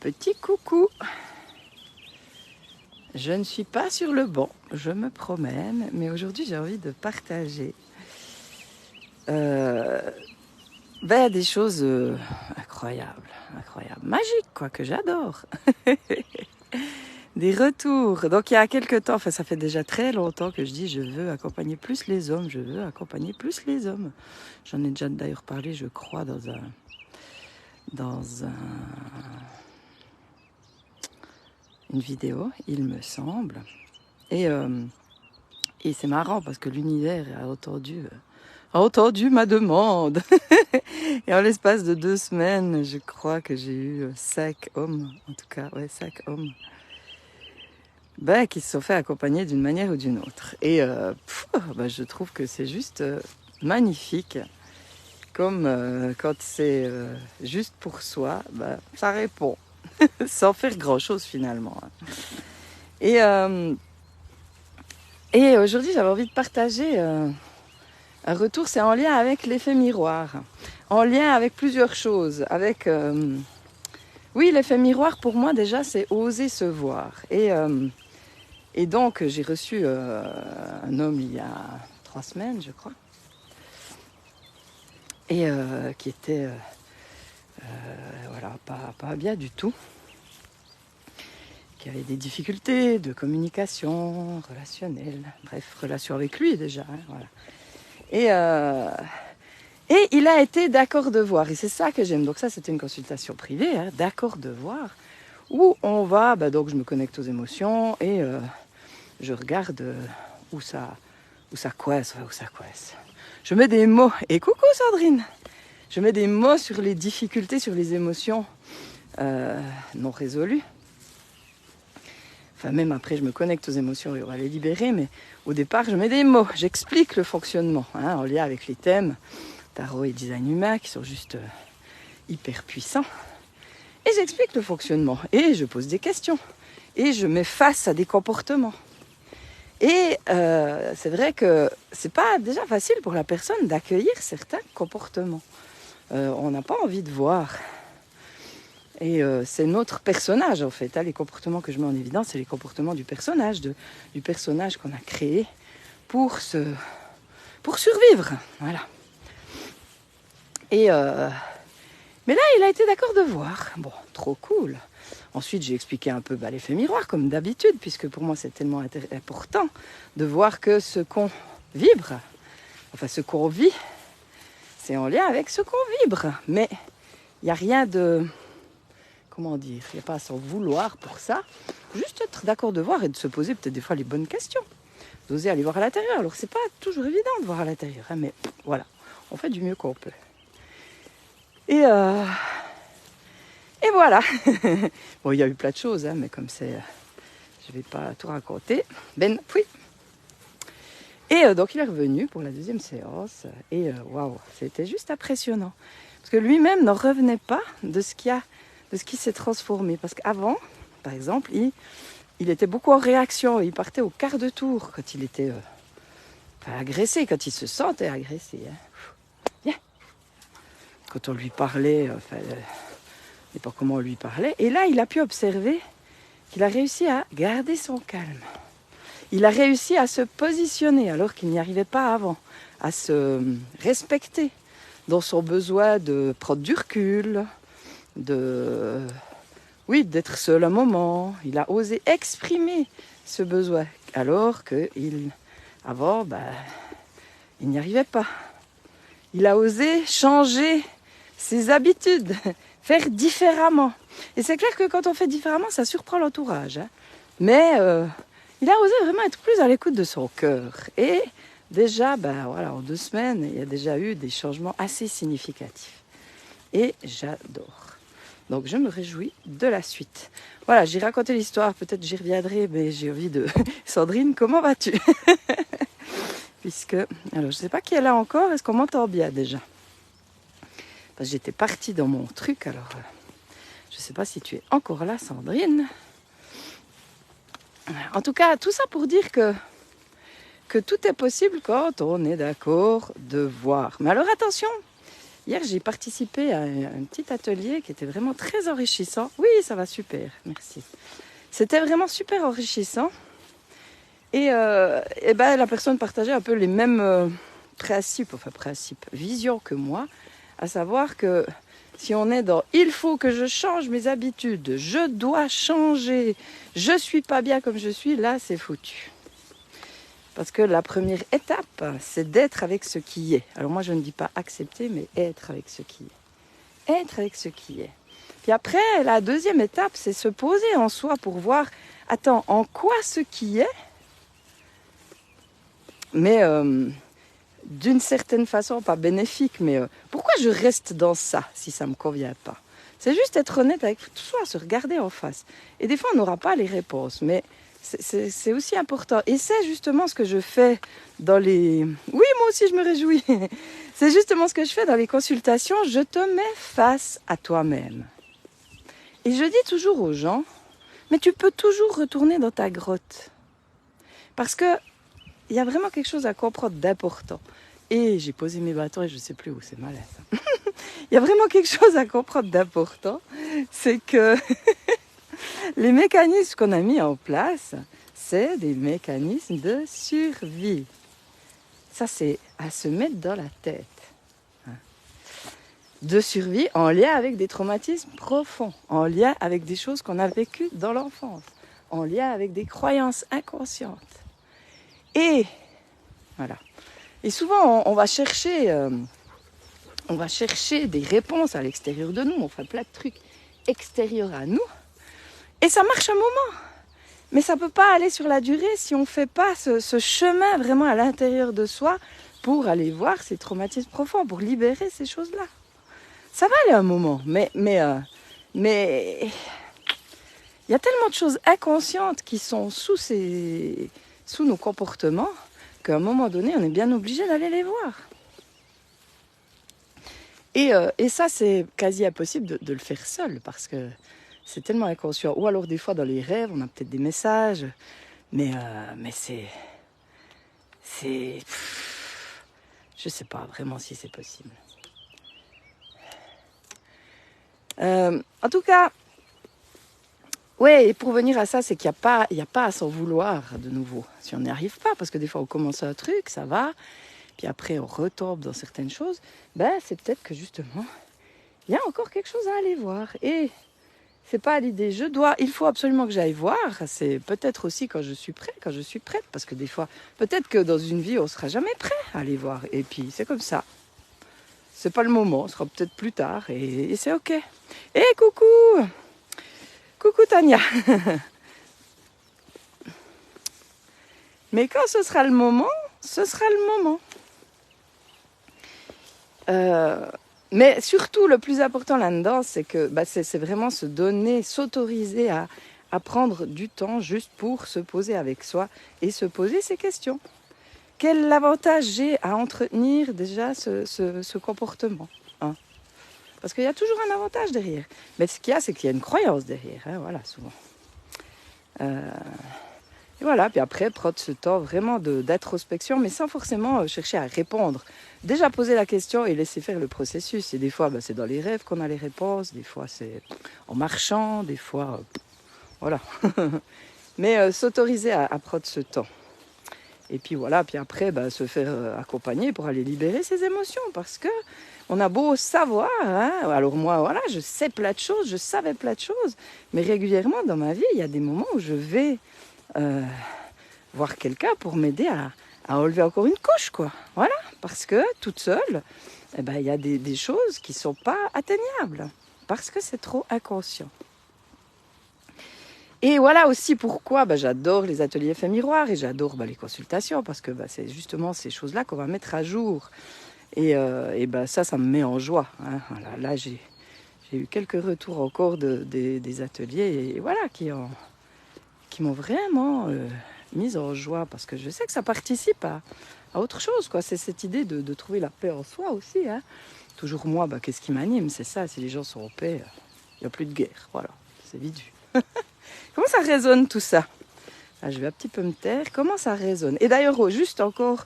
Petit coucou. Je ne suis pas sur le banc, je me promène, mais aujourd'hui j'ai envie de partager des choses incroyables, magiques quoi, que j'adore. Des retours. Donc il y a quelques temps, enfin ça fait déjà très longtemps que je dis je veux accompagner plus les hommes, je veux accompagner plus les hommes. J'en ai déjà d'ailleurs parlé, je crois, une vidéo, il me semble. Et c'est marrant parce que l'univers a entendu ma demande. Et en l'espace de 2 semaines, je crois que j'ai eu 5 hommes, en tout cas, 5 hommes, qui se sont fait accompagner d'une manière ou d'une autre. Et je trouve que c'est juste magnifique. Comme quand c'est juste pour soi, ça répond, sans faire grand-chose finalement. Et aujourd'hui, j'avais envie de partager un retour, c'est en lien avec l'effet miroir, en lien avec plusieurs choses. Oui, l'effet miroir, pour moi, déjà, c'est oser se voir. Et donc, j'ai reçu un homme il y a 3 semaines, je crois, et qui était pas bien du tout, qui avait des difficultés de communication relationnelle, bref, relation avec lui déjà, voilà. Et il a été d'accord de voir, et c'est ça que j'aime. Donc ça, c'était une consultation privée, d'accord de voir, où on va, donc je me connecte aux émotions et je regarde où ça coince. Je mets des mots, et coucou Sandrine, je mets des mots sur les difficultés, sur les émotions non résolues. Enfin, même après, je me connecte aux émotions et on va les libérer, mais au départ, je mets des mots, j'explique le fonctionnement, en lien avec les thèmes tarot et design humain qui sont juste hyper puissants. Et j'explique le fonctionnement, et je pose des questions, et je mets face à des comportements. Et c'est vrai que c'est pas déjà facile pour la personne d'accueillir certains comportements. On n'a pas envie de voir. Et c'est notre personnage en fait. Les comportements que je mets en évidence, c'est les comportements du personnage qu'on a créé pour survivre. Voilà. Et mais là, il a été d'accord de voir. Bon, trop cool. Ensuite, j'ai expliqué un peu l'effet miroir, comme d'habitude, puisque pour moi, c'est tellement important de voir que ce qu'on vibre, enfin ce qu'on vit, c'est en lien avec ce qu'on vibre. Mais il n'y a rien de... Comment dire, il n'y a pas à s'en vouloir pour ça. Juste être d'accord de voir et de se poser peut-être des fois les bonnes questions. D'oser aller voir à l'intérieur. Alors, c'est pas toujours évident de voir à l'intérieur, mais voilà, on fait du mieux qu'on peut. Et voilà. Bon, il y a eu plein de choses, mais comme c'est... je ne vais pas tout raconter. Et donc, il est revenu pour la 2e séance. Et waouh, c'était juste impressionnant. Parce que lui-même n'en revenait pas de ce qui s'est transformé. Parce qu'avant, par exemple, il était beaucoup en réaction. Il partait au quart de tour quand il était agressé, quand il se sentait agressé. Viens. Quand on lui parlait, je ne sais pas comment on lui parlait. Et là, il a pu observer qu'il a réussi à garder son calme. Il a réussi à se positionner alors qu'il n'y arrivait pas avant, à se respecter dans son besoin de prendre du recul, d'être seul un moment. Il a osé exprimer ce besoin alors qu'avant, il n'y arrivait pas. Il a osé changer ses habitudes, faire différemment. Et c'est clair que quand on fait différemment, ça surprend l'entourage. Mais il a osé vraiment être plus à l'écoute de son cœur. Et déjà, en 2 semaines, il y a déjà eu des changements assez significatifs. Et j'adore. Donc je me réjouis de la suite. Voilà, j'ai raconté l'histoire, peut-être j'y reviendrai, mais j'ai envie de... Sandrine, comment vas-tu? Alors je ne sais pas qui est là encore, est-ce qu'on m'entend bien déjà? Parce que j'étais partie dans mon truc, alors je ne sais pas si tu es encore là, Sandrine. En tout cas, tout ça pour dire que tout est possible quand on est d'accord de voir. Mais alors attention, Hier, j'ai participé à un petit atelier qui était vraiment très enrichissant. Oui, ça va super, merci. C'était vraiment super enrichissant. Et la personne partageait un peu les mêmes visions que moi, à savoir que si on est dans « il faut que je change mes habitudes, je dois changer, je suis pas bien comme je suis », là c'est foutu. Parce que la première étape, c'est d'être avec ce qui est. Alors moi je ne dis pas accepter, mais être avec ce qui est. Être avec ce qui est. Puis après, la deuxième étape, c'est se poser en soi pour voir, attends, en quoi ce qui est, mais d'une certaine façon, pas bénéfique, mais pourquoi je reste dans ça si ça ne me convient pas? C'est juste être honnête avec soi, se regarder en face. Et des fois, on n'aura pas les réponses, mais c'est aussi important. Et c'est justement ce que je fais dans les... Oui, moi aussi, je me réjouis. C'est justement ce que je fais dans les consultations. Je te mets face à toi-même. Et je dis toujours aux gens, mais tu peux toujours retourner dans ta grotte. Parce que il y a vraiment quelque chose à comprendre d'important. Et j'ai posé mes bâtons et je ne sais plus où, c'est malaise. Il y a vraiment quelque chose à comprendre d'important, c'est que les mécanismes qu'on a mis en place, c'est des mécanismes de survie. Ça, c'est à se mettre dans la tête. De survie en lien avec des traumatismes profonds, en lien avec des choses qu'on a vécues dans l'enfance, en lien avec des croyances inconscientes. Et voilà. Et souvent, on va chercher des réponses à l'extérieur de nous. On fait plein de trucs extérieurs à nous. Et ça marche un moment. Mais ça ne peut pas aller sur la durée si on ne fait pas ce chemin vraiment à l'intérieur de soi pour aller voir ces traumatismes profonds, pour libérer ces choses-là. Ça va aller un moment, mais il y a tellement de choses inconscientes qui sont sous nos comportements qu'à un moment donné, on est bien obligé d'aller les voir. Et ça, c'est quasi impossible de le faire seul, parce que c'est tellement inconscient. Ou alors, des fois, dans les rêves, on a peut-être des messages, mais c'est... Je sais pas vraiment si c'est possible. En tout cas, ouais, et pour venir à ça, c'est qu'il n'y a pas à s'en vouloir de nouveau, si on n'y arrive pas, parce que des fois on commence un truc, ça va, puis après on retombe dans certaines choses, c'est peut-être que justement, il y a encore quelque chose à aller voir. Et c'est pas l'idée, il faut absolument que j'aille voir, c'est peut-être aussi quand je suis prête, parce que des fois, peut-être que dans une vie, on sera jamais prêt à aller voir, et puis c'est comme ça. C'est pas le moment, ce sera peut-être plus tard, et c'est ok. Et coucou Tania. Mais quand ce sera le moment, ce sera le moment. Mais surtout, le plus important là-dedans, c'est que c'est vraiment se donner, s'autoriser à prendre du temps juste pour se poser avec soi et se poser ces questions. Quel avantage j'ai à entretenir déjà ce comportement, hein? Parce qu'il y a toujours un avantage derrière. Mais ce qu'il y a, c'est qu'il y a une croyance derrière, hein, voilà, souvent. Et voilà, puis après, prendre ce temps vraiment d'introspection, mais sans forcément chercher à répondre. Déjà poser la question et laisser faire le processus. Et des fois, c'est dans les rêves qu'on a les réponses, des fois c'est en marchant, des fois... voilà. Mais s'autoriser à prendre ce temps. Et puis voilà, puis après, se faire accompagner pour aller libérer ses émotions. Parce que on a beau savoir, hein, alors moi, voilà, je sais plein de choses, je savais plein de choses. Mais régulièrement dans ma vie, il y a des moments où je vais voir quelqu'un pour m'aider à enlever encore une couche, quoi. Voilà, parce que toute seule, il y a des choses qui ne sont pas atteignables. Parce que c'est trop inconscient. Et voilà aussi pourquoi j'adore les ateliers Effet Miroir et j'adore les consultations, parce que c'est justement ces choses-là qu'on va mettre à jour. Et ça me met en joie, hein. Voilà, là, j'ai eu quelques retours encore des ateliers et voilà, qui m'ont vraiment mise en joie, parce que je sais que ça participe à autre chose, quoi. C'est cette idée de trouver la paix en soi aussi, hein. Toujours moi, qu'est-ce qui m'anime? C'est ça, si les gens sont en paix, il n'y a plus de guerre, voilà, c'est vite vu. Comment ça résonne tout ça? Je vais un petit peu me taire. Comment ça résonne? Et d'ailleurs, juste encore...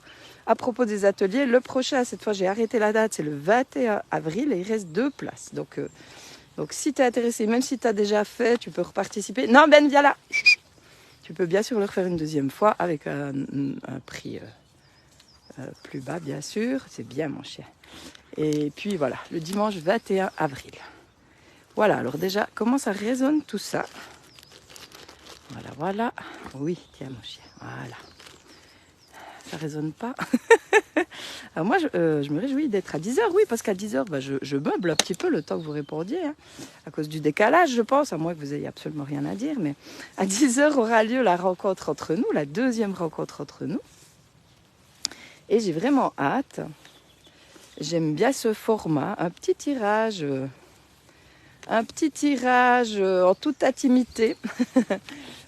À propos des ateliers, le prochain, cette fois j'ai arrêté la date, c'est le 21 avril et il reste 2 places. Donc si tu es intéressé, même si tu as déjà fait, tu peux reparticiper. Non Ben, viens là. Tu peux bien sûr le refaire une deuxième fois avec un prix plus bas bien sûr. C'est bien mon chien. Et puis voilà, le dimanche 21 avril. Voilà, alors déjà, comment ça résonne tout ça? Voilà. Oui, tiens mon chien, voilà. Ça résonne pas. Alors moi, je me réjouis d'être à 10h, oui, parce qu'à 10h, je meuble un petit peu le temps que vous répondiez, hein, à cause du décalage, je pense, à moins que vous ayez absolument rien à dire, mais à 10h aura lieu la rencontre entre nous, la deuxième rencontre entre nous. Et j'ai vraiment hâte. J'aime bien ce format, un petit tirage en toute intimité,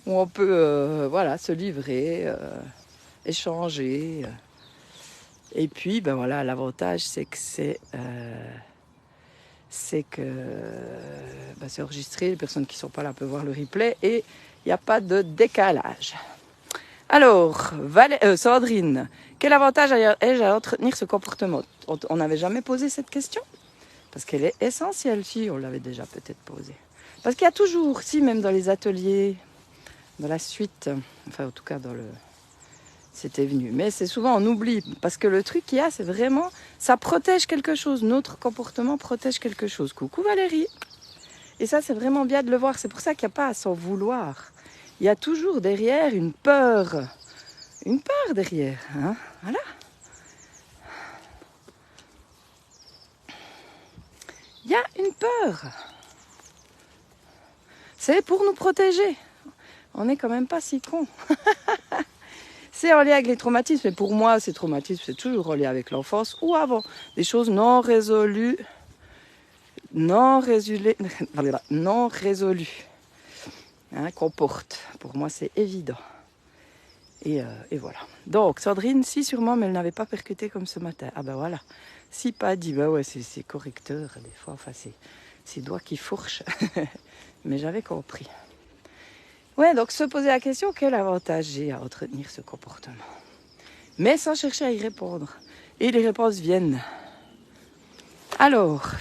où on peut se livrer, échanger. Et puis, ben voilà, l'avantage, c'est que c'est enregistré. Les personnes qui ne sont pas là peuvent voir le replay et il n'y a pas de décalage. Alors, Sandrine, quel avantage ai-je à entretenir ce comportement? On n'avait jamais posé cette question? Parce qu'elle est essentielle, si, on l'avait déjà peut-être posée. Parce qu'il y a toujours, si, même dans les ateliers, dans la suite, enfin en tout cas dans le... C'était venu. Mais c'est souvent on oublie. Parce que le truc qu'il y a, c'est vraiment... Ça protège quelque chose. Notre comportement protège quelque chose. Coucou Valérie. Et ça, c'est vraiment bien de le voir. C'est pour ça qu'il n'y a pas à s'en vouloir. Il y a toujours derrière une peur. Une peur derrière. Hein, voilà. Il y a une peur. C'est pour nous protéger. On n'est quand même pas si cons. C'est en lien avec les traumatismes. Et pour moi, ces traumatismes, c'est toujours en lien avec l'enfance ou avant. Des choses non résolues. Non résolues. Hein, qu'on porte. Pour moi, c'est évident. Et voilà. Donc, Sandrine, si sûrement, mais elle n'avait pas percuté comme ce matin. Ah ben voilà. Si pas dit, ben ouais, c'est correcteur. Des fois, enfin, c'est doigts qui fourchent. Mais j'avais compris. Ouais, donc se poser la question, quel avantage j'ai à entretenir ce comportement? Mais sans chercher à y répondre. Et les réponses viennent. Alors,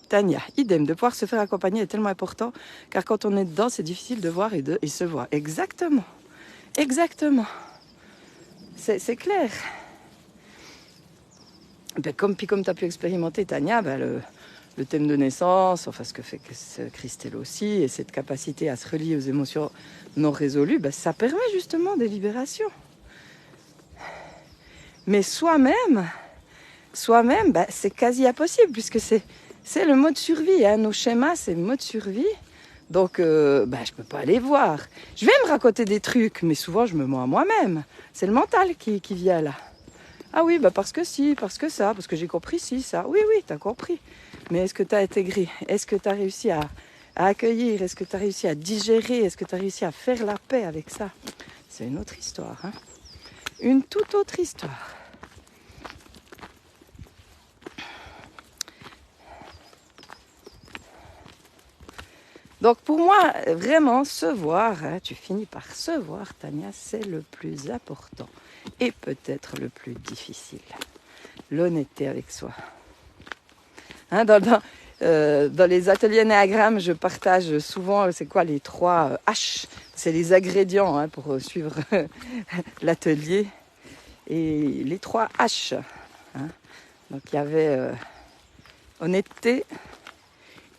Tania, idem, de pouvoir se faire accompagner est tellement important, car quand on est dedans, c'est difficile de voir et se voir. Exactement. Exactement. C'est clair. Ben, comme tu as pu expérimenter, Tania, ben, le thème de naissance, enfin ce que fait Christelle aussi, et cette capacité à se relier aux émotions non résolues, ben, ça permet justement des libérations. Mais soi-même, ben, c'est quasi impossible, puisque c'est le mode survie. Hein. Nos schémas, c'est le mode survie. Donc, je ne peux pas aller voir. Je vais me raconter des trucs, mais souvent, je me mens à moi-même. C'est le mental qui vient là. Ah oui, bah parce que si, parce que ça, parce que j'ai compris si, ça. Oui, tu as compris. Mais est-ce que tu as intégré? Est-ce que tu as réussi à accueillir? Est-ce que tu as réussi à digérer? Est-ce que tu as réussi à faire la paix avec ça? C'est une autre histoire. Hein? Une toute autre histoire. Donc pour moi, vraiment, se voir, hein, tu finis par se voir, Tania, c'est le plus important et peut-être le plus difficile. L'honnêteté avec soi. Hein, dans les ateliers Néagramme, je partage souvent, c'est quoi les 3 H? C'est les ingrédients hein, pour suivre l'atelier. Et les 3 H. Hein. Donc il y avait honnêteté,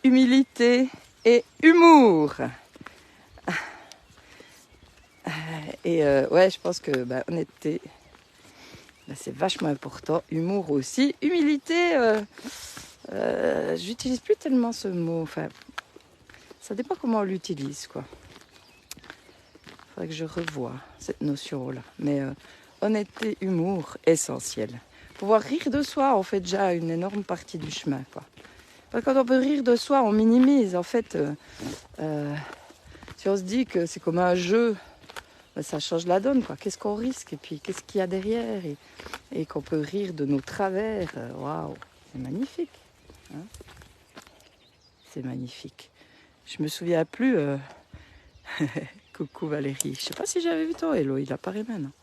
humilité et humour. Et ouais, je pense que honnêteté, c'est vachement important. Humour aussi. Humilité, j'utilise plus tellement ce mot. Enfin, ça dépend comment on l'utilise, quoi. Faudrait que je revoie cette notion-là. Mais honnêteté, humour, essentiel. Pouvoir rire de soi, on fait déjà une énorme partie du chemin, quoi. Parce que quand on peut rire de soi, on minimise. En fait, si on se dit que c'est comme un jeu, ça change la donne, quoi. Qu'est-ce qu'on risque? Et puis, qu'est-ce qu'il y a derrière? Et qu'on peut rire de nos travers. Waouh, c'est magnifique. Hein, c'est magnifique. Je me souviens plus... Coucou Valérie. Je sais pas si j'avais vu ton hello, il apparaît maintenant.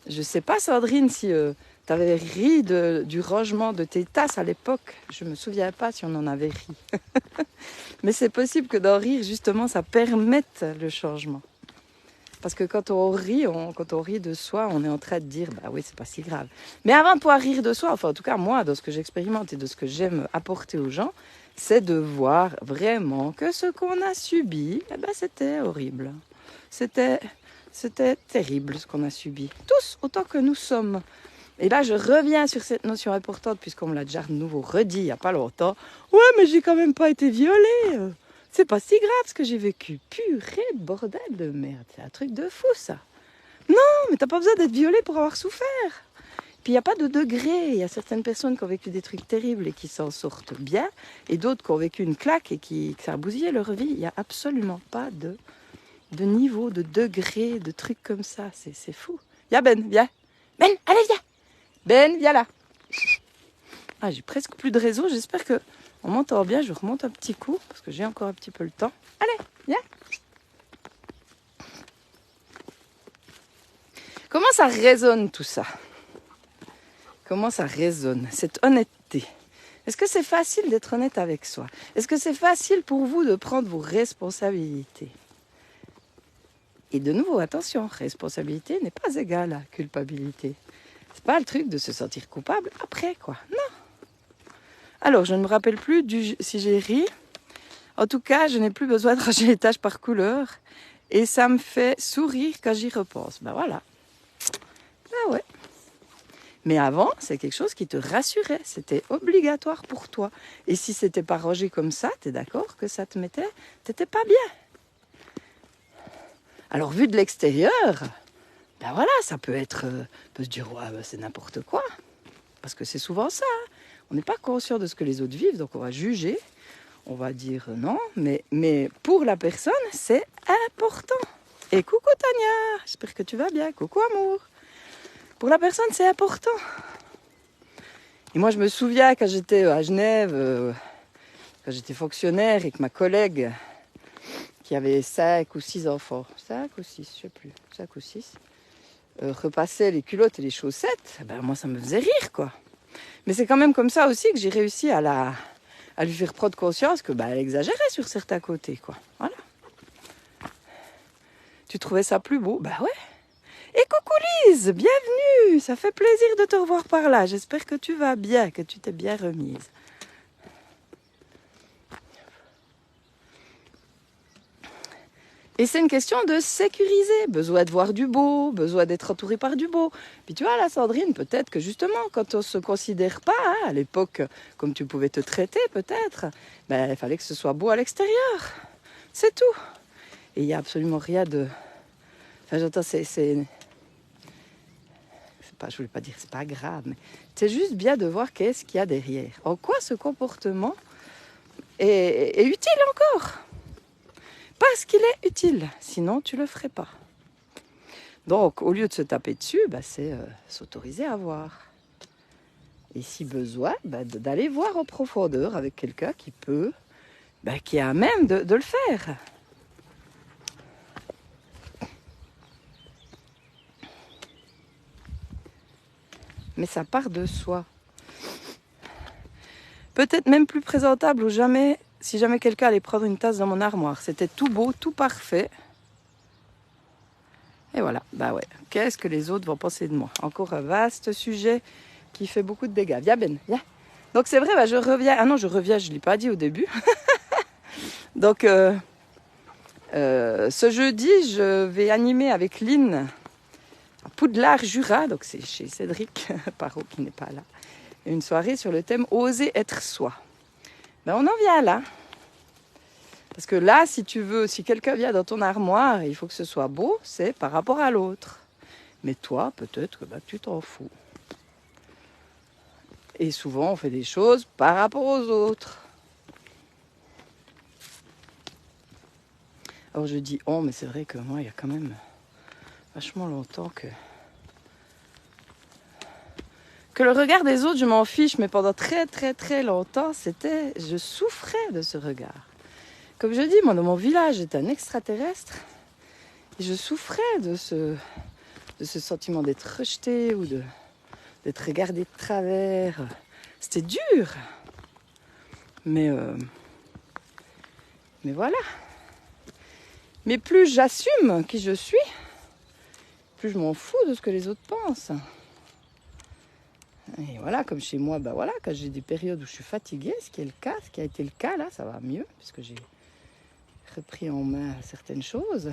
Je sais pas, Sandrine, si tu avais ri du rangement de tes tasses à l'époque. Je me souviens pas si on en avait ri. Mais c'est possible que d'en rire, justement, ça permette le changement. Parce que quand on rit de soi, on est en train de dire, bah oui, c'est pas si grave. Mais avant de pouvoir rire de soi, enfin en tout cas moi, dans ce que j'expérimente et de ce que j'aime apporter aux gens, c'est de voir vraiment que ce qu'on a subi, eh ben, c'était horrible. C'était terrible ce qu'on a subi. Tous, autant que nous sommes. Et là, je reviens sur cette notion importante, puisqu'on me l'a déjà de nouveau redit il n'y a pas longtemps. Ouais, mais j'ai quand même pas été violée. C'est pas si grave ce que j'ai vécu. Purée de bordel de merde. C'est un truc de fou, ça. Non, mais t'as pas besoin d'être violée pour avoir souffert. Puis il n'y a pas de degré. Il y a certaines personnes qui ont vécu des trucs terribles et qui s'en sortent bien. Et d'autres qui ont vécu une claque et qui ça a bousillé leur vie. Il n'y a absolument pas de niveau, de degré, de trucs comme ça. C'est fou. Y'a Ben, viens. Ben, allez, viens. Ben, viens là. Ah, j'ai presque plus de réseau. J'espère que on m'entend bien. Je remonte un petit coup parce que j'ai encore un petit peu le temps. Allez, viens. Comment ça résonne tout ça? Comment ça résonne, cette honnêteté? Est-ce que c'est facile d'être honnête avec soi? Est-ce que c'est facile pour vous de prendre vos responsabilités? Et de nouveau, attention, responsabilité n'est pas égale à culpabilité. C'est pas le truc de se sentir coupable après, quoi. Non. Alors, je ne me rappelle plus si j'ai ri. En tout cas, je n'ai plus besoin de ranger les tâches par couleur. Et ça me fait sourire quand j'y repense. Ben voilà. Ah ouais. Mais avant, c'est quelque chose qui te rassurait. C'était obligatoire pour toi. Et si c'était pas rangé comme ça, t'es d'accord que ça te mettait... T'étais pas bien. Alors, vu de l'extérieur, ben voilà, ça peut être... peut se dire, ouais, ben c'est n'importe quoi. Parce que c'est souvent ça. Hein. On n'est pas conscient de ce que les autres vivent, donc on va juger. On va dire non. Mais pour la personne, c'est important. Et coucou Tania, j'espère que tu vas bien. Coucou amour. Pour la personne, c'est important. Et moi, je me souviens quand j'étais à Genève, quand j'étais fonctionnaire et que ma collègue, qui avait 5 ou 6 enfants, 5 ou 6, je sais plus, 5 ou 6, repassait les culottes et les chaussettes, ben moi, ça me faisait rire, quoi. Mais c'est quand même comme ça aussi que j'ai réussi à lui faire prendre conscience que ben, elle exagérait sur certains côtés, quoi. Voilà. Tu trouvais ça plus beau? Ben ouais. Et coucou Lise, bienvenue, ça fait plaisir de te revoir par là. J'espère que tu vas bien, que tu t'es bien remise. Et c'est une question de sécuriser, besoin de voir du beau, besoin d'être entouré par du beau. Puis tu vois, la Sandrine, peut-être que justement, quand on ne se considère pas, hein, à l'époque, comme tu pouvais te traiter peut-être, ben, il fallait que ce soit beau à l'extérieur. C'est tout. Et il n'y a absolument rien de... Enfin, j'entends, je voulais pas dire c'est pas grave, mais c'est juste bien de voir qu'est-ce qu'il y a derrière. En quoi ce comportement est utile encore? Parce qu'il est utile, sinon tu le ferais pas. Donc au lieu de se taper dessus, bah, c'est s'autoriser à voir. Et si besoin, bah, d'aller voir en profondeur avec quelqu'un qui peut, bah, qui est à même de le faire. Mais ça part de soi. Peut-être même plus présentable si jamais quelqu'un allait prendre une tasse dans mon armoire. C'était tout beau, tout parfait. Et voilà, bah ouais. Qu'est-ce que les autres vont penser de moi? Encore un vaste sujet qui fait beaucoup de dégâts. Viens Ben, viens. Donc c'est vrai, bah, je reviens. Ah non, je ne l'ai pas dit au début. Donc ce jeudi, je vais animer avec Lynn à Poudlard Jura, donc c'est chez Cédric Parot qui n'est pas là, une soirée sur le thème Oser être soi. Ben on en vient là. Parce que là, si quelqu'un vient dans ton armoire, il faut que ce soit beau, c'est par rapport à l'autre. Mais toi, peut-être que tu t'en fous. Et souvent, on fait des choses par rapport aux autres. Alors je dis mais c'est vrai que moi, il y a quand même vachement longtemps que le regard des autres, je m'en fiche, mais pendant très très très longtemps, je souffrais de ce regard. Comme je dis, moi dans mon village, j'étais un extraterrestre et je souffrais de de ce sentiment d'être rejeté ou d'être regardé de travers. C'était dur. Mais voilà. Mais plus j'assume qui je suis, plus je m'en fous de ce que les autres pensent. Et voilà, comme chez moi, bah voilà, quand j'ai des périodes où je suis fatiguée, ce qui est le cas, ce qui a été le cas là, ça va mieux, puisque j'ai repris en main certaines choses.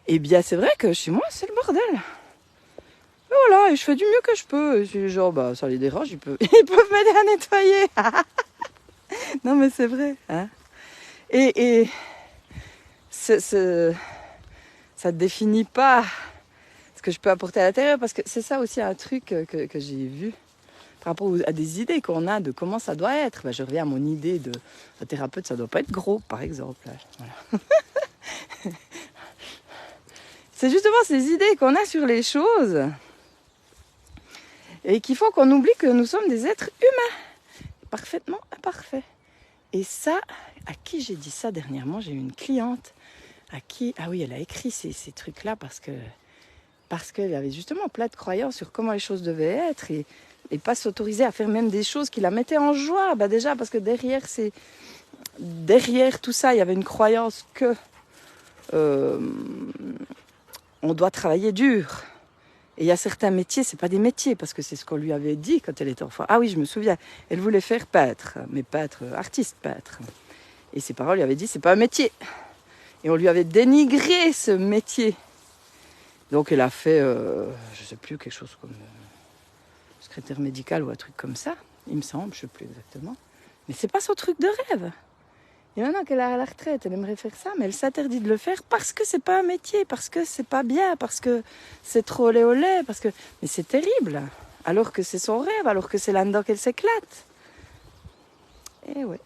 Et bien c'est vrai que chez moi, c'est le bordel. Et voilà, et je fais du mieux que je peux. Et c'est genre, bah ça les dérange, ils peuvent m'aider à nettoyer. Non mais c'est vrai. Hein. Et ça ne définit pas ce que je peux apporter à l'intérieur, parce que c'est ça aussi un truc que j'ai vu par rapport à des idées qu'on a de comment ça doit être. Ben, je reviens à mon idée de thérapeute, ça ne doit pas être gros, par exemple. Voilà. C'est justement ces idées qu'on a sur les choses et qu'il faut qu'on oublie que nous sommes des êtres humains, parfaitement imparfaits. Et ça, à qui j'ai dit ça dernièrement? J'ai eu une cliente à qui, ah oui, elle a écrit ces trucs-là parce qu'elle avait justement plein de croyances sur comment les choses devaient être et pas s'autoriser à faire même des choses qui la mettaient en joie. Bah déjà, parce que derrière tout ça, il y avait une croyance que on doit travailler dur. Et il y a certains métiers, c'est pas des métiers, parce que c'est ce qu'on lui avait dit quand elle était enfant. Ah oui, je me souviens, elle voulait faire peintre, mais peintre, artiste peintre. Et ses parents lui avaient dit, c'est pas un métier. Et on lui avait dénigré ce métier. Donc elle a fait, je sais plus, quelque chose comme secrétaire médical ou un truc comme ça, il me semble, je sais plus exactement. Mais c'est pas son truc de rêve. Et maintenant qu'elle est à la retraite, elle aimerait faire ça, mais elle s'interdit de le faire parce que c'est pas un métier, parce que c'est pas bien, parce que c'est trop olé olé, parce que... Mais c'est terrible, alors que c'est son rêve, alors que c'est là-dedans qu'elle s'éclate. Et ouais,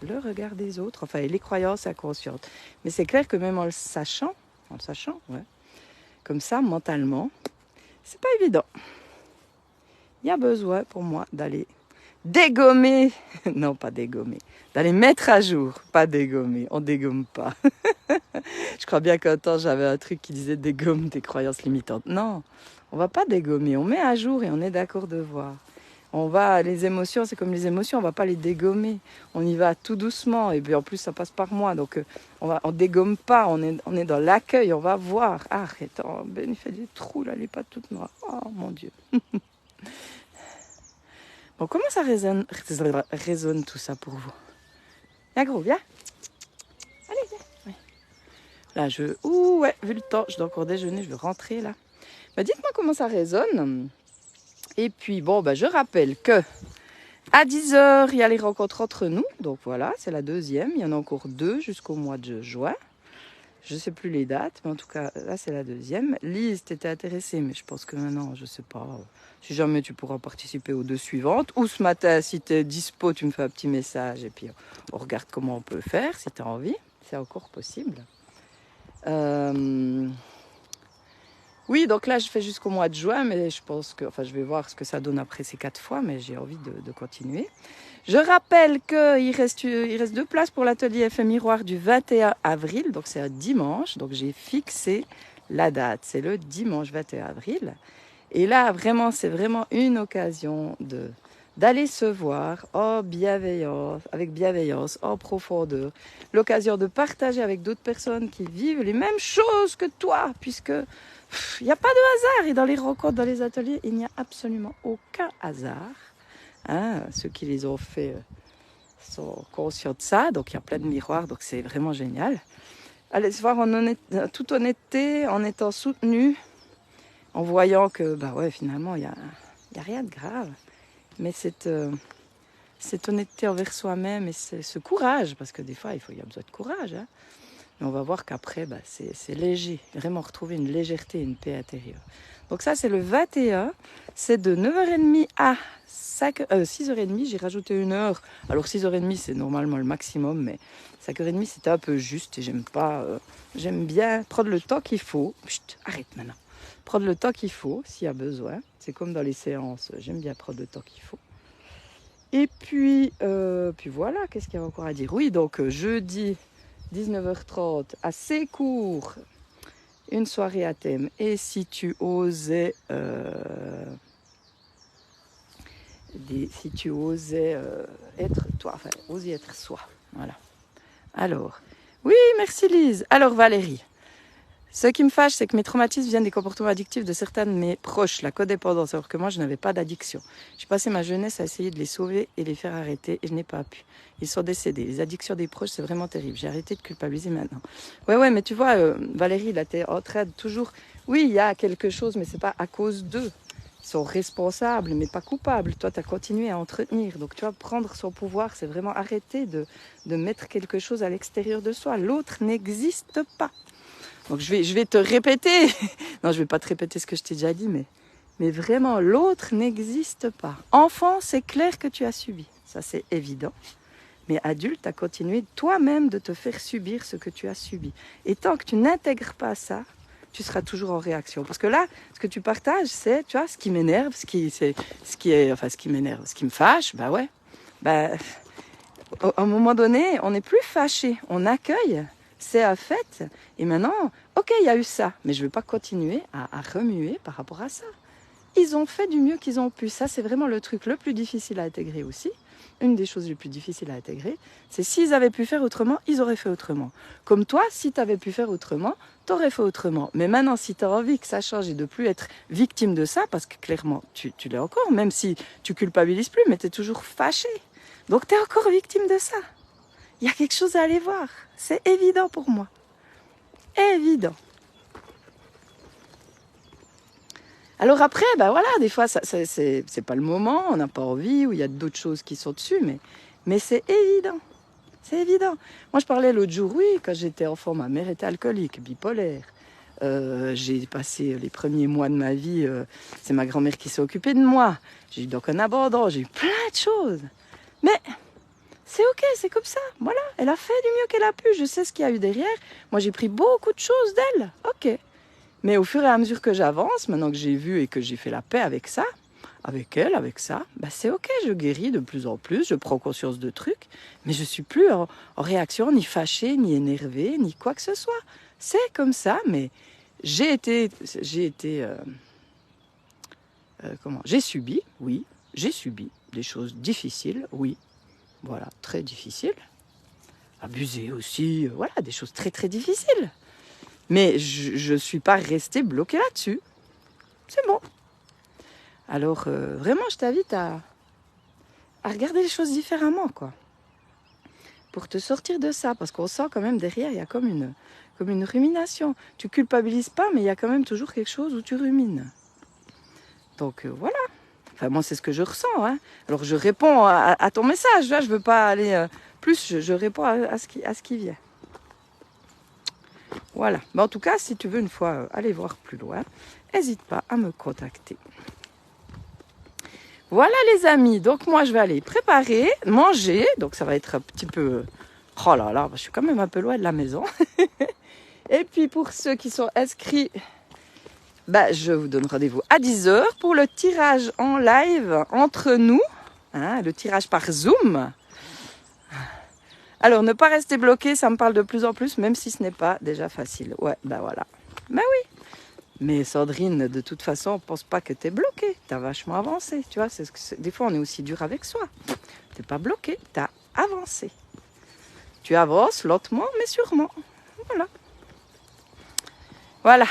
le regard des autres, enfin, et les croyances inconscientes. Mais c'est clair que même en le sachant, ouais, comme ça, mentalement, c'est pas évident. Il y a besoin pour moi d'aller dégommer, non pas dégommer, d'aller mettre à jour, pas dégommer, on dégomme pas. Je crois bien qu'un temps j'avais un truc qui disait dégomme tes croyances limitantes. Non, on va pas dégommer, on met à jour et on est d'accord de voir. Les émotions, c'est comme les émotions, on va pas les dégommer. On y va tout doucement et puis en plus ça passe par moi, donc on dégomme pas, on est dans l'accueil, on va voir. Arrête, Ben il fait des trous là, elle est pas toute noire. Oh mon Dieu. Bon, comment ça résonne tout ça pour vous? Viens gros, viens. Allez, viens. Oui. Là, ouais, vu le temps, je dois encore déjeuner, je vais rentrer là. Bah, dites-moi comment ça résonne. Et puis, bon, bah, je rappelle que à 10h, il y a les rencontres entre nous. Donc voilà, c'est la deuxième. Il y en a encore 2 jusqu'au mois de juin. Je ne sais plus les dates, mais en tout cas, là, c'est la deuxième. Lise, t'étais intéressée, mais je pense que maintenant, je ne sais pas. Si jamais tu pourras participer aux 2 suivantes. Ou ce matin, si tu es dispo, tu me fais un petit message et puis on regarde comment on peut faire, si tu as envie. C'est encore possible. Oui, donc là, je fais jusqu'au mois de juin, mais je pense que... Enfin, je vais voir ce que ça donne après ces 4 fois, mais j'ai envie de continuer. Je rappelle qu'il reste 2 places pour l'atelier Effet Miroir du 21 avril, donc c'est un dimanche. Donc j'ai fixé la date, c'est le dimanche 21 avril. Et là, vraiment, c'est vraiment une occasion d'aller se voir avec bienveillance, en profondeur. L'occasion de partager avec d'autres personnes qui vivent les mêmes choses que toi, puisque il n'y a pas de hasard. Et dans les rencontres, dans les ateliers, il n'y a absolument aucun hasard. Hein, ceux qui les ont fait sont conscients de ça, donc il y a plein de miroirs, donc c'est vraiment génial. Allez se voir en toute honnêteté, en étant soutenu, en voyant que bah ouais, finalement il y a rien de grave, mais cette honnêteté envers soi-même et ce courage, parce que des fois il y a besoin de courage, hein. Mais on va voir qu'après bah, c'est léger, vraiment retrouver une légèreté, une paix intérieure. Donc ça c'est le 21, c'est de 9h30 à 6h30, j'ai rajouté 1 heure. Alors 6h30 c'est normalement le maximum, mais 5h30 c'était un peu juste et j'aime bien prendre le temps qu'il faut. Chut, arrête maintenant. Prendre le temps qu'il faut s'il y a besoin. C'est comme dans les séances, j'aime bien prendre le temps qu'il faut. Et puis voilà, qu'est-ce qu'il y a encore à dire? Oui, donc jeudi 19h30 à Sécourt. une soirée à thème. Et si tu osais... si tu osais être toi, enfin, oser être soi. Voilà. Alors, oui, merci Lise. Alors Valérie, ce qui me fâche, c'est que mes traumatismes viennent des comportements addictifs de certains de mes proches, la codépendance, alors que moi, je n'avais pas d'addiction. J'ai passé ma jeunesse à essayer de les sauver et les faire arrêter, et je n'ai pas pu. Ils sont décédés. Les addictions des proches, c'est vraiment terrible. J'ai arrêté de culpabiliser maintenant. Ouais, mais tu vois, Valérie, là, t'es en train de toujours... Oui, il y a quelque chose, mais c'est pas à cause d'eux. Ils sont responsables, mais pas coupables. Toi, tu as continué à entretenir. Donc, tu vois, prendre son pouvoir, c'est vraiment arrêter de mettre quelque chose à l'extérieur de soi. L'autre n'existe pas. Donc, je vais te répéter. Non, je vais pas te répéter ce que je t'ai déjà dit, mais vraiment, l'autre n'existe pas. Enfant, c'est clair que tu as subi. Ça, c'est évident. Mais adulte, tu as continué toi-même de te faire subir ce que tu as subi. Et tant que tu n'intègres pas ça, tu seras toujours en réaction. Parce que là, ce que tu partages, c'est, tu vois, ce qui m'énerve, ce qui m'énerve, ce qui me fâche, bah ouais. Bah, à un moment donné, on n'est plus fâché, on accueille, c'est un fait. Et maintenant, ok, il y a eu ça, mais je ne vais pas continuer à remuer par rapport à ça. Ils ont fait du mieux qu'ils ont pu. Ça, c'est vraiment le truc le plus difficile à intégrer aussi. Une des choses les plus difficiles à intégrer, c'est s'ils avaient pu faire autrement, ils auraient fait autrement. Comme toi, si tu avais pu faire autrement, tu aurais fait autrement. Mais maintenant, si tu as envie que ça change et de plus être victime de ça, parce que clairement, tu l'es encore, même si tu culpabilises plus, mais tu es toujours fâché. Donc, tu es encore victime de ça. Il y a quelque chose à aller voir. C'est évident pour moi. Évident. Alors après, ben voilà, des fois, c'est pas le moment, on n'a pas envie, ou il y a d'autres choses qui sont dessus, mais c'est évident. C'est évident. Moi, je parlais l'autre jour, oui, quand j'étais enfant, ma mère était alcoolique, bipolaire. J'ai passé les premiers mois de ma vie, c'est ma grand-mère qui s'est occupée de moi. J'ai eu donc un abandon, j'ai eu plein de choses. Mais c'est ok, c'est comme ça. Voilà, elle a fait du mieux qu'elle a pu. Je sais ce qu'il y a eu derrière. Moi, j'ai pris beaucoup de choses d'elle. Ok. Mais au fur et à mesure que j'avance, maintenant que j'ai vu et que j'ai fait la paix avec ça, avec elle, avec ça, bah c'est ok, je guéris de plus en plus, je prends conscience de trucs, mais je suis plus en réaction, ni fâchée, ni énervée, ni quoi que ce soit. C'est comme ça, mais j'ai subi, oui, j'ai subi des choses difficiles, oui, voilà, très difficiles. Abusé aussi, voilà, des choses très très difficiles. Mais je ne suis pas restée bloquée là-dessus. C'est bon. Alors, vraiment, je t'invite à regarder les choses différemment, quoi. Pour te sortir de ça. Parce qu'on sent quand même derrière, il y a comme une rumination. Tu culpabilises pas, mais il y a quand même toujours quelque chose où tu rumines. Donc, voilà. Enfin, moi, c'est ce que je ressens. Hein. Alors, je réponds à ton message. Là, je ne veux pas aller plus. Je réponds à ce qui vient. Voilà. Mais en tout cas, si tu veux une fois aller voir plus loin, n'hésite pas à me contacter. Voilà les amis, donc moi je vais aller préparer, manger, donc ça va être un petit peu... Oh là là, je suis quand même un peu loin de la maison. Et puis pour ceux qui sont inscrits, je vous donne rendez-vous à 10h pour le tirage en live entre nous, hein, le tirage par Zoom. Alors ne pas rester bloqué, ça me parle de plus en plus, même si ce n'est pas déjà facile. Ouais, voilà. Oui. Mais Sandrine, de toute façon, pense pas que tu es bloqué. Tu as vachement avancé. Tu vois, des fois, on est aussi dur avec soi. Tu n'es pas bloqué, tu as avancé. Tu avances lentement, mais sûrement. Voilà. Voilà.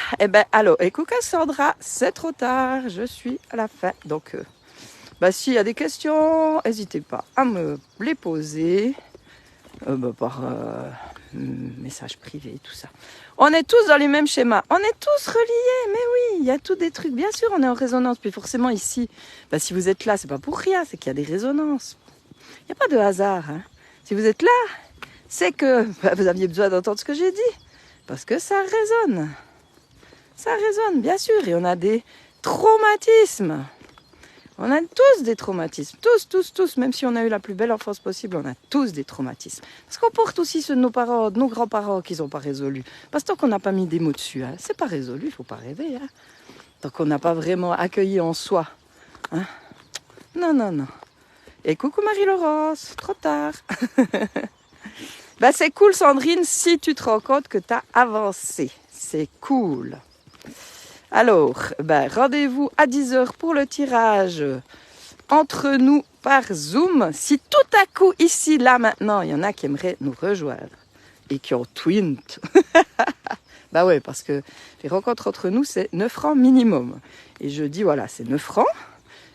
Alors, écoute, Sandra, c'est trop tard. Je suis à la fin. Donc, s'il y a des questions, n'hésitez pas à me les poser. Par message privé, tout ça. On est tous dans les mêmes schémas. On est tous reliés. Mais oui, il y a tous des trucs. Bien sûr, on est en résonance. Puis forcément, ici, si vous êtes là, c'est pas pour rien. C'est qu'il y a des résonances. Il n'y a pas de hasard. Hein. Si vous êtes là, c'est que vous aviez besoin d'entendre ce que j'ai dit. Parce que ça résonne. Ça résonne, bien sûr. Et on a des traumatismes. On a tous des traumatismes, tous, même si on a eu la plus belle enfance possible, on a tous des traumatismes. Parce qu'on porte aussi ceux de nos parents, de nos grands-parents qu'ils n'ont pas résolus. Parce que tant qu'on n'a pas mis des mots dessus, hein, c'est pas résolu, il ne faut pas rêver. Hein. Tant qu'on n'a pas vraiment accueilli en soi. Hein. Non. Et coucou Marie-Laurence, trop tard. Ben, c'est cool, Sandrine, si tu te rends compte que tu as avancé. C'est cool. Alors, ben, rendez-vous à 10h pour le tirage entre nous par Zoom. Si tout à coup, ici, là, maintenant, il y en a qui aimeraient nous rejoindre et qui ont twint. Bah ouais, parce que les rencontres entre nous, c'est 9 francs minimum. Et je dis, voilà, c'est 9 francs.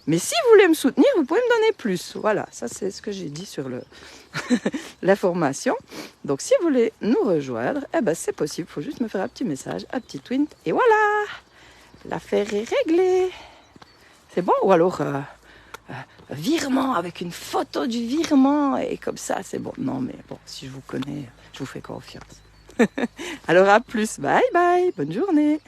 Mais si vous voulez me soutenir, vous pouvez me donner plus. Voilà, ça c'est ce que j'ai dit sur l'information. Donc si vous voulez nous rejoindre, eh ben, c'est possible. Il faut juste me faire un petit message, un petit twint. Et voilà, l'affaire est réglée. C'est bon? Ou alors virement avec une photo du virement. Et comme ça, c'est bon. Non, mais bon, si je vous connais, je vous fais confiance. Alors à plus. Bye bye. Bonne journée.